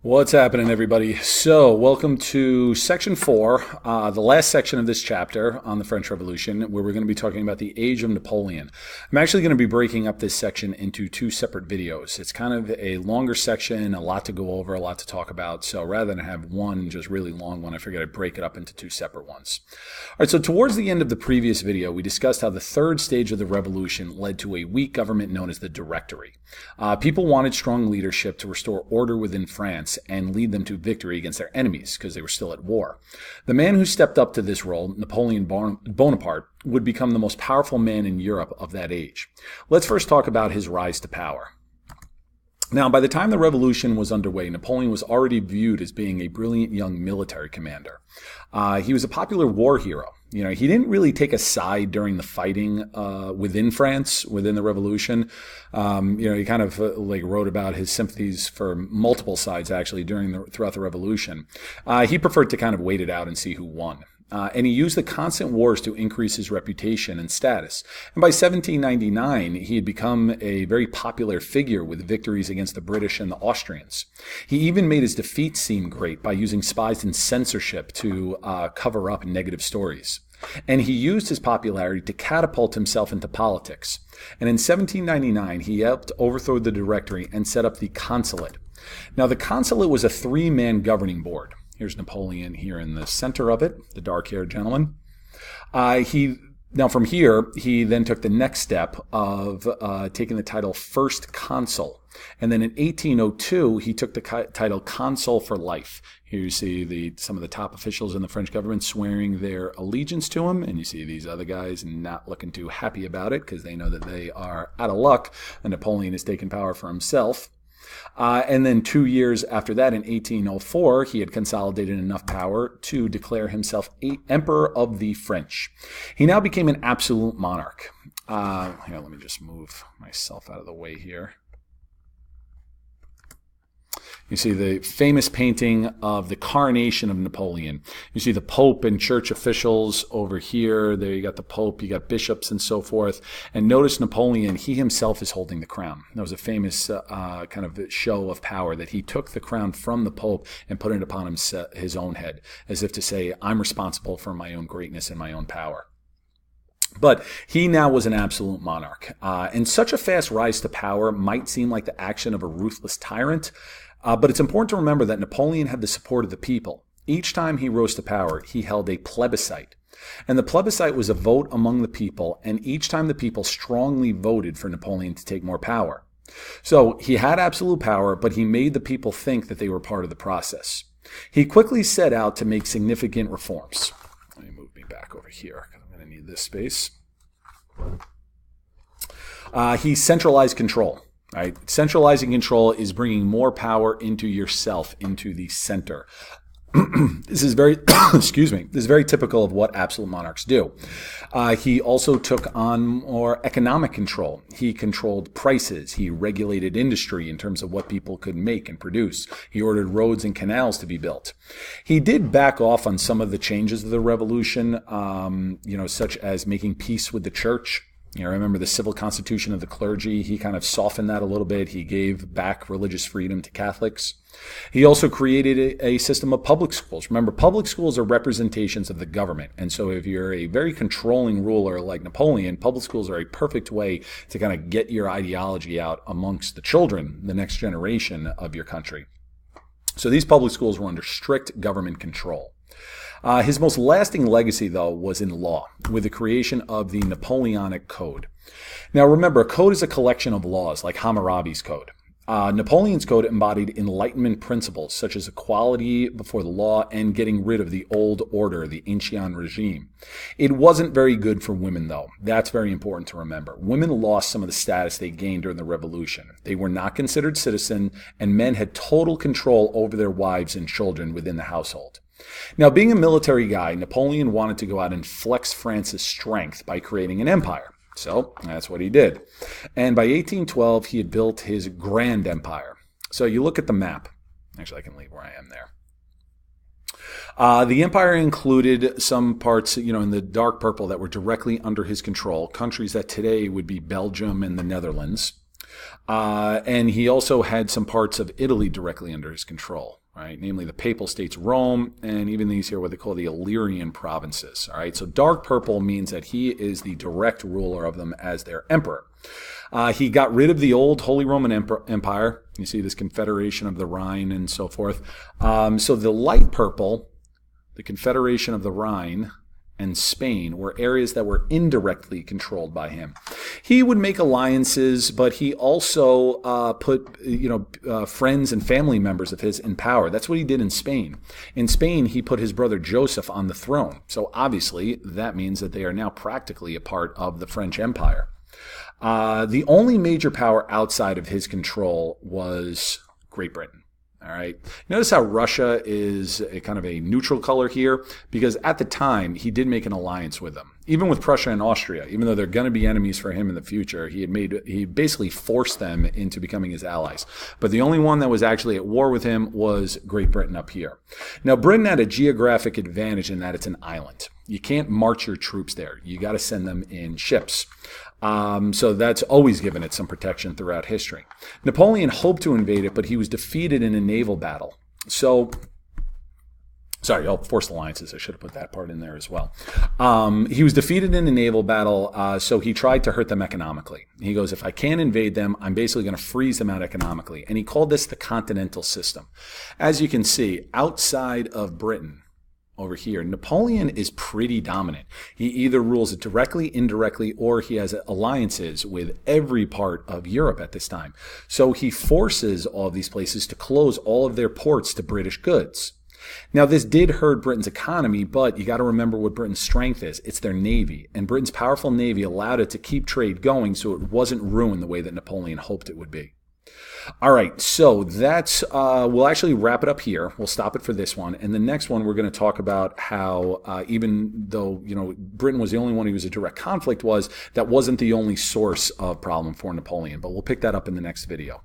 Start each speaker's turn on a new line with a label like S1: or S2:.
S1: What's happening, everybody? So, welcome to section 4, the last section of this chapter on the French Revolution, where we're going to be talking about the age of Napoleon. I'm actually going to be breaking up this section into two separate videos. It's kind of a longer section, a lot to go over, a lot to talk about. So, rather than have one just really long one, I figured I'd break it up into two separate ones. All right, so towards the end of the previous video, we discussed how the third stage of the revolution led to a weak government known as the Directory. People wanted strong leadership to restore order within France and lead them to victory against their enemies because they were still at war. The man who stepped up to this role, Napoleon Bonaparte, would become the most powerful man in Europe of that age. Let's first talk about his rise to power. Now, by the time the revolution was underway, Napoleon was already viewed as being a brilliant young military commander. He was a popular war hero. You know, he didn't really take a side during the fighting within France, within the revolution. He kind of wrote about his sympathies for multiple sides, actually, throughout the revolution. He preferred to kind of wait it out and see who won. And he used the constant wars to increase his reputation and status. And by 1799, he had become a very popular figure with victories against the British and the Austrians. He even made his defeats seem great by using spies and censorship to cover up negative stories. And he used his popularity to catapult himself into politics. And in 1799, he helped overthrow the Directory and set up the Consulate. Now, the Consulate was a three-man governing board. Here's Napoleon here in the center of it, the dark-haired gentleman. Now from here, he then took the next step of taking the title First Consul. And then in 1802, he took the title Consul for Life. Here you see some of the top officials in the French government swearing their allegiance to him. And you see these other guys not looking too happy about it because they know that they are out of luck and Napoleon has taken power for himself. And then 2 years after that, in 1804, he had consolidated enough power to declare himself Emperor of the French. He now became an absolute monarch. Let me just move myself out of the way here. You see the famous painting of the coronation of Napoleon. You see the Pope and church officials over here. There you got the Pope, you got bishops and so forth. And notice Napoleon, he himself is holding the crown. That was a famous kind of show of power that he took the crown from the Pope and put it upon his own head, as if to say, I'm responsible for my own greatness and my own power. But he now was an absolute monarch. And such a fast rise to power might seem like the action of a ruthless tyrant, but it's important to remember that Napoleon had the support of the people. Each time he rose to power, he held a plebiscite. And the plebiscite was a vote among the people, and each time the people strongly voted for Napoleon to take more power. So he had absolute power, but he made the people think that they were part of the process. He quickly set out to make significant reforms. Let me move me back over here, because I'm going to need this space. He centralized control. Right? Centralizing control is bringing more power into yourself, into the center. This is very, excuse me, this is very typical of what absolute monarchs do. He also took on more economic control. He controlled prices. He regulated industry in terms of what people could make and produce. He ordered roads and canals to be built. He did back off on some of the changes of the revolution, such as making peace with the church. Remember the civil constitution of the clergy? He kind of softened that a little bit. He gave back religious freedom to Catholics. He also created a system of public schools. Remember, public schools are representations of the government. And so if you're a very controlling ruler like Napoleon, public schools are a perfect way to kind of get your ideology out amongst the children, the next generation of your country. So these public schools were under strict government control. His most lasting legacy, though, was in law, with the creation of the Napoleonic Code. Now, remember, a code is a collection of laws, like Hammurabi's Code. Napoleon's Code embodied Enlightenment principles, such as equality before the law and getting rid of the old order, the ancien regime. It wasn't very good for women, though. That's very important to remember. Women lost some of the status they gained during the Revolution. They were not considered citizens, and men had total control over their wives and children within the household. Now, being a military guy, Napoleon wanted to go out and flex France's strength by creating an empire. So that's what he did. And by 1812, he had built his Grand Empire. So you look at the map. Actually, I can leave where I am there. The empire included some parts, in the dark purple that were directly under his control, countries that today would be Belgium and the Netherlands. And he also had some parts of Italy directly under his control. Right, namely the Papal States, Rome, and even these here, what they call the Illyrian provinces. All right, so dark purple means that he is the direct ruler of them as their emperor. He got rid of the old Holy Roman Empire. You see this Confederation of the Rhine and so forth. So the light purple, the Confederation of the Rhine, and Spain were areas that were indirectly controlled by him. He would make alliances, but he also put friends and family members of his in power. That's what he did in Spain. In Spain, he put his brother Joseph on the throne. So obviously, that means that they are now practically a part of the French Empire. The only major power outside of his control was Great Britain. All right. Notice how Russia is a kind of a neutral color here, because at the time he did make an alliance with them, even with Prussia and Austria. Even though they're going to be enemies for him in the future, he basically forced them into becoming his allies. But the only one that was actually at war with him was Great Britain up here. Now, Britain had a geographic advantage in that it's an island. You can't march your troops there. You got to send them in ships. So that's always given it some protection throughout history. Napoleon hoped to invade it, but he was defeated in a naval battle. Forced alliances. I should have put that part in there as well. He was defeated in a naval battle, so he tried to hurt them economically. He goes, if I can't invade them, I'm basically going to freeze them out economically. And he called this the continental system. As you can see, outside of Britain, over here, Napoleon is pretty dominant. He either rules it directly, indirectly, or he has alliances with every part of Europe at this time. So he forces all of these places to close all of their ports to British goods. Now, this did hurt Britain's economy, but you got to remember what Britain's strength is. It's their navy, and Britain's powerful navy allowed it to keep trade going so it wasn't ruined the way that Napoleon hoped it would be. All right, so that's we'll actually wrap it up here. We'll stop it for this one, and the next one we're going to talk about how even though Britain was the only one who was a direct conflict, that wasn't the only source of problem for Napoleon. But we'll pick that up in the next video.